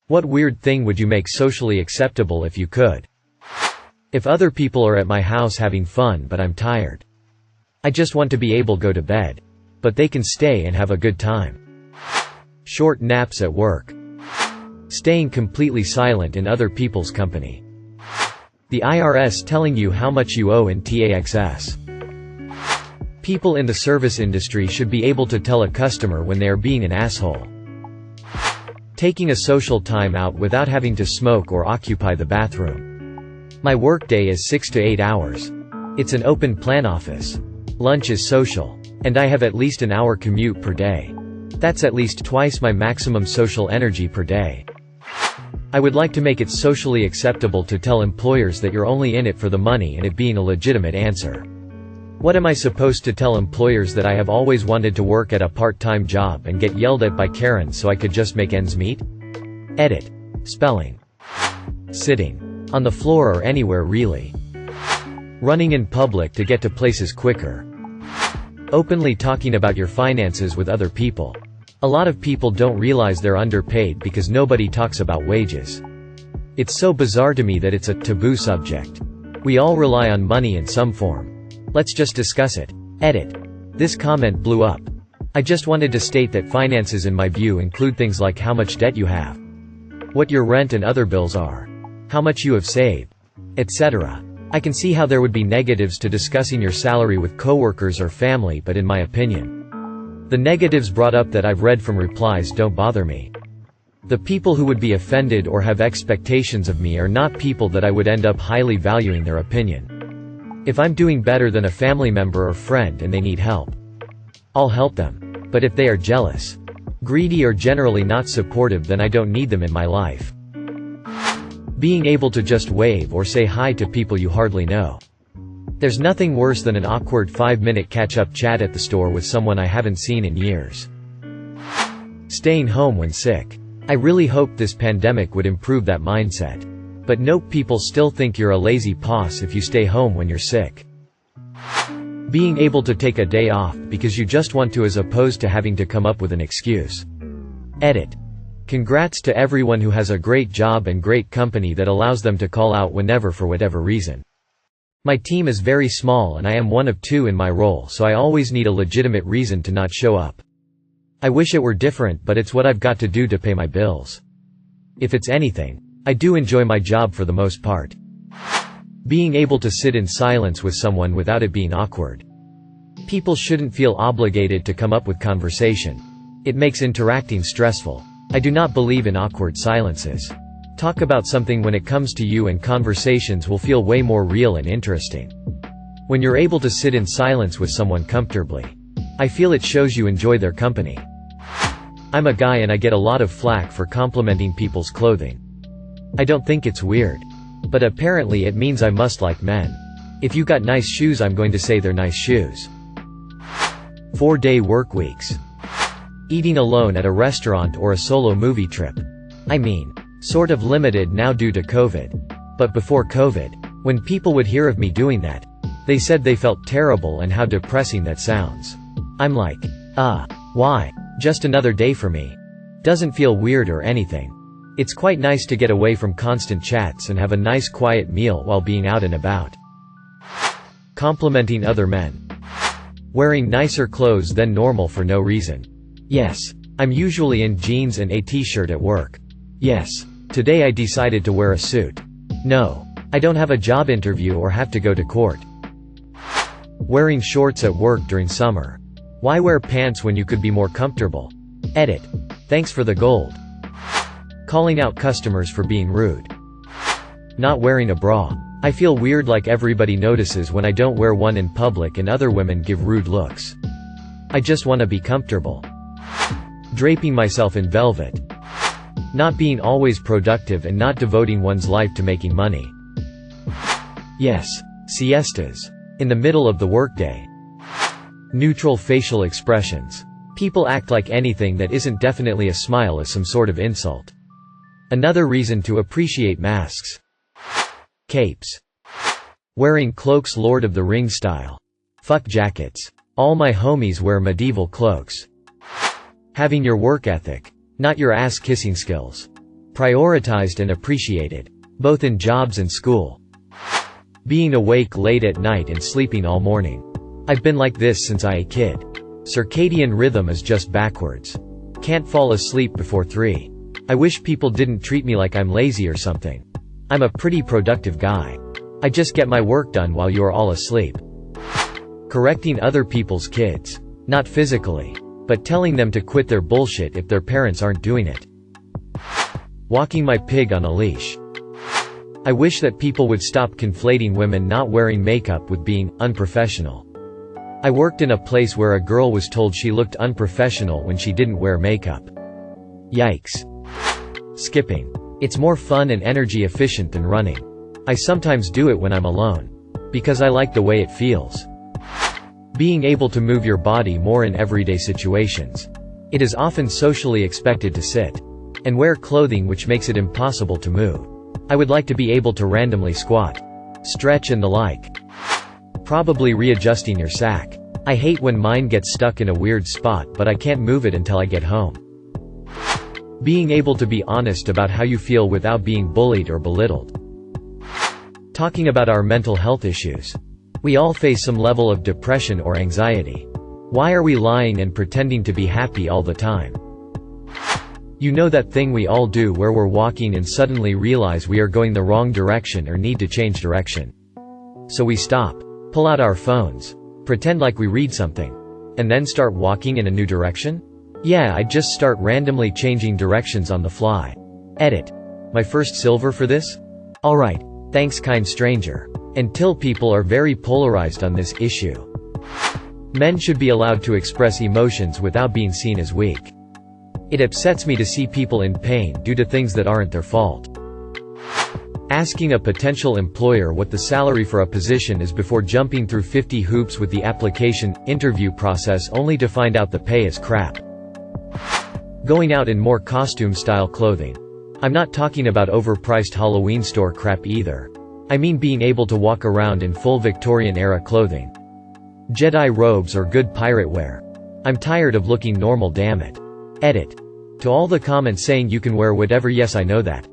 What weird thing would you make socially acceptable if you could? If other people are at my house having fun but I'm tired. I just want to be able to go to bed. But they can stay and have a good time. Short naps at work. Staying completely silent in other people's company. The IRS telling you how much you owe in taxes. People in the service industry should be able to tell a customer when they are being an asshole. Taking a social time out without having to smoke or occupy the bathroom. My workday is 6 to 8 hours. It's an open plan office. Lunch is social. And I have at least an hour commute per day. That's at least twice my maximum social energy per day. I would like to make it socially acceptable to tell employers that you're only in it for the money and it being a legitimate answer. What am I supposed to tell employers that I have always wanted to work at a part-time job and get yelled at by Karens so I could just make ends meet? Edit. Spelling. Sitting. On the floor or anywhere really. Running in public to get to places quicker. Openly talking about your finances with other people. A lot of people don't realize they're underpaid because nobody talks about wages. It's so bizarre to me that it's a taboo subject. We all rely on money in some form. Let's just discuss it. Edit. This comment blew up. I just wanted to state that finances in my view include things like how much debt you have, what your rent and other bills are, how much you have saved, etc. I can see how there would be negatives to discussing your salary with coworkers or family, but in my opinion, the negatives brought up that I've read from replies don't bother me. The people who would be offended or have expectations of me are not people that I would end up highly valuing their opinion. If I'm doing better than a family member or friend and they need help, I'll help them. But if they are jealous, greedy or generally not supportive, then I don't need them in my life. Being able to just wave or say hi to people you hardly know. There's nothing worse than an awkward 5-minute catch-up chat at the store with someone I haven't seen in years. Staying home when sick. I really hoped this pandemic would improve that mindset. But nope, people still think you're a lazy poss if you stay home when you're sick. Being able to take a day off because you just want to as opposed to having to come up with an excuse. Edit. Congrats to everyone who has a great job and great company that allows them to call out whenever for whatever reason. My team is very small and I am one of 2 in my role, so I always need a legitimate reason to not show up. I wish it were different, but it's what I've got to do to pay my bills. If it's anything, I do enjoy my job for the most part. Being able to sit in silence with someone without it being awkward. People shouldn't feel obligated to come up with conversation. It makes interacting stressful. I do not believe in awkward silences. Talk about something when it comes to you and conversations will feel way more real and interesting. When you're able to sit in silence with someone comfortably, I feel it shows you enjoy their company. I'm a guy and I get a lot of flack for complimenting people's clothing. I don't think it's weird. But apparently it means I must like men. If you got nice shoes, I'm going to say they're nice shoes. 4-day work weeks. Eating alone at a restaurant or a solo movie trip. I mean, sort of limited now due to COVID. But before COVID, when people would hear of me doing that, they said they felt terrible and how depressing that sounds. I'm like, why? Just another day for me. Doesn't feel weird or anything. It's quite nice to get away from constant chats and have a nice quiet meal while being out and about. Complimenting other men. Wearing nicer clothes than normal for no reason. Yes, I'm usually in jeans and a t-shirt at work. Yes, today I decided to wear a suit. No, I don't have a job interview or have to go to court. Wearing shorts at work during summer. Why wear pants when you could be more comfortable? Edit. Thanks for the gold. Calling out customers for being rude. Not wearing a bra. I feel weird, like everybody notices when I don't wear one in public and other women give rude looks. I just want to be comfortable. Draping myself in velvet. Not being always productive and not devoting one's life to making money. Yes, siestas. In the middle of the workday. Neutral facial expressions. People act like anything that isn't definitely a smile is some sort of insult. Another reason to appreciate masks. Capes. Wearing cloaks Lord of the Rings style. Fuck jackets. All my homies wear medieval cloaks. Having your work ethic. Not your ass-kissing skills. Prioritized and appreciated. Both in jobs and school. Being awake late at night and sleeping all morning. I've been like this since I a kid. Circadian rhythm is just backwards. Can't fall asleep before 3. I wish people didn't treat me like I'm lazy or something. I'm a pretty productive guy. I just get my work done while you're all asleep. Correcting other people's kids. Not physically. But telling them to quit their bullshit if their parents aren't doing it. Walking my pig on a leash. I wish that people would stop conflating women not wearing makeup with being unprofessional. I worked in a place where a girl was told she looked unprofessional when she didn't wear makeup. Yikes. Skipping. It's more fun and energy efficient than running. I sometimes do it when I'm alone. Because I like the way it feels. Being able to move your body more in everyday situations. It is often socially expected to sit and wear clothing which makes it impossible to move. I would like to be able to randomly squat, stretch and the like. Probably readjusting your sack. I hate when mine gets stuck in a weird spot but I can't move it until I get home. Being able to be honest about how you feel without being bullied or belittled. Talking about our mental health issues. We all face some level of depression or anxiety. Why are we lying and pretending to be happy all the time? You know that thing we all do where we're walking and suddenly realize we are going the wrong direction or need to change direction. So we stop, pull out our phones, pretend like we read something, and then start walking in a new direction? Yeah, I just start randomly changing directions on the fly. Edit. My first silver for this? Alright, thanks kind stranger. Until people are very polarized on this issue. Men should be allowed to express emotions without being seen as weak. It upsets me to see people in pain due to things that aren't their fault. Asking a potential employer what the salary for a position is before jumping through 50 hoops with the application, interview process only to find out the pay is crap. Going out in more costume-style clothing. I'm not talking about overpriced Halloween store crap either. I mean being able to walk around in full Victorian-era clothing. Jedi robes or good pirate wear. I'm tired of looking normal, damn it. Edit. To all the comments saying you can wear whatever, yes I know that.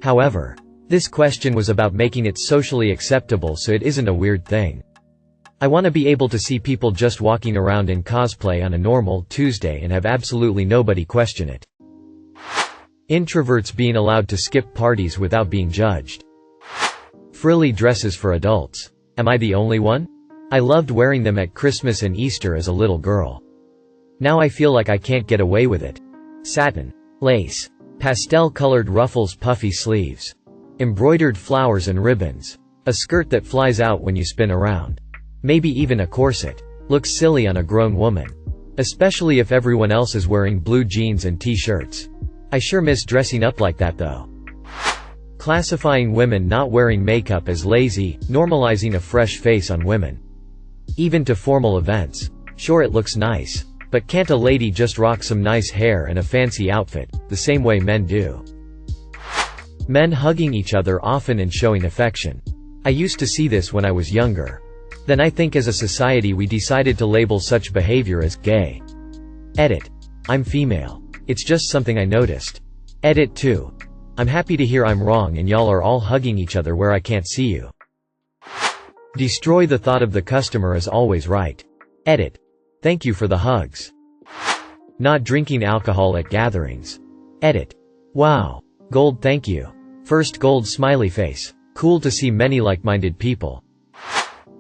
However, this question was about making it socially acceptable so it isn't a weird thing. I want to be able to see people just walking around in cosplay on a normal Tuesday and have absolutely nobody question it. Introverts being allowed to skip parties without being judged. Frilly dresses for adults. Am I the only one? I loved wearing them at Christmas and Easter as a little girl. Now I feel like I can't get away with it. Satin. Lace. Pastel-colored ruffles, puffy sleeves. Embroidered flowers and ribbons. A skirt that flies out when you spin around. Maybe even a corset. Looks silly on a grown woman. Especially if everyone else is wearing blue jeans and t-shirts. I sure miss dressing up like that though. Classifying women not wearing makeup as lazy, normalizing a fresh face on women. Even to formal events. Sure, it looks nice. But can't a lady just rock some nice hair and a fancy outfit, the same way men do? Men hugging each other often and showing affection. I used to see this when I was younger. Then I think as a society we decided to label such behavior as gay. Edit. I'm female. It's just something I noticed. Edit 2. I'm happy to hear I'm wrong and y'all are all hugging each other where I can't see you. Destroy the thought of the customer is always right. Edit. Thank you for the hugs. Not drinking alcohol at gatherings. Edit. Wow. Gold, thank you. First gold smiley face. Cool to see many like-minded people.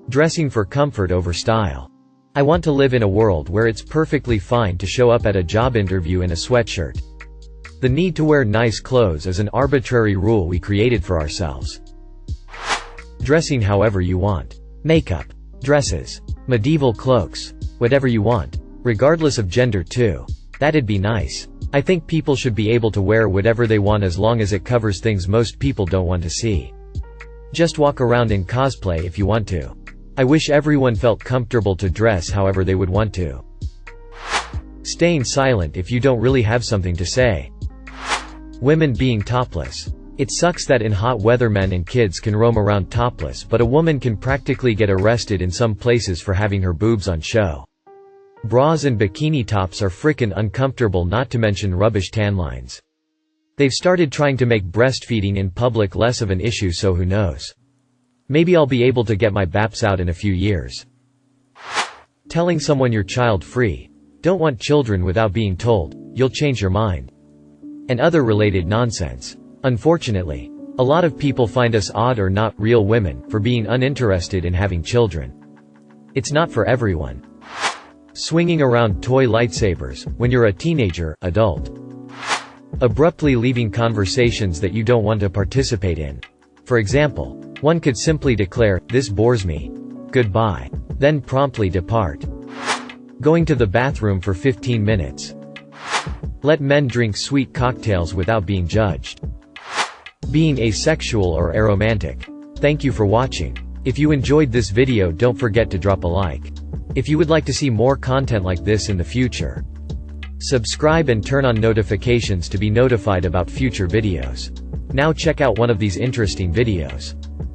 Dressing for comfort over style. I want to live in a world where it's perfectly fine to show up at a job interview in a sweatshirt. The need to wear nice clothes is an arbitrary rule we created for ourselves. Dressing however you want. Makeup. Dresses. Medieval cloaks. Whatever you want. Regardless of gender too. That'd be nice. I think people should be able to wear whatever they want as long as it covers things most people don't want to see. Just walk around in cosplay if you want to. I wish everyone felt comfortable to dress however they would want to. Staying silent if you don't really have something to say. Women being topless. It sucks that in hot weather men and kids can roam around topless, but a woman can practically get arrested in some places for having her boobs on show. Bras and bikini tops are frickin' uncomfortable, not to mention rubbish tan lines. They've started trying to make breastfeeding in public less of an issue, so who knows? Maybe I'll be able to get my BAPS out in a few years. Telling someone you're child-free. Don't want children without being told, you'll change your mind. And other related nonsense. Unfortunately, a lot of people find us odd or not real women for being uninterested in having children. It's not for everyone. Swinging around toy lightsabers when you're a teenager, adult. Abruptly leaving conversations that you don't want to participate in. For example, one could simply declare, "This bores me. Goodbye." Then promptly depart. Going to the bathroom for 15 minutes. Let men drink sweet cocktails without being judged. Being asexual or aromantic. Thank you for watching. If you enjoyed this video, don't forget to drop a like. If you would like to see more content like this in the future, subscribe and turn on notifications to be notified about future videos. Now check out one of these interesting videos.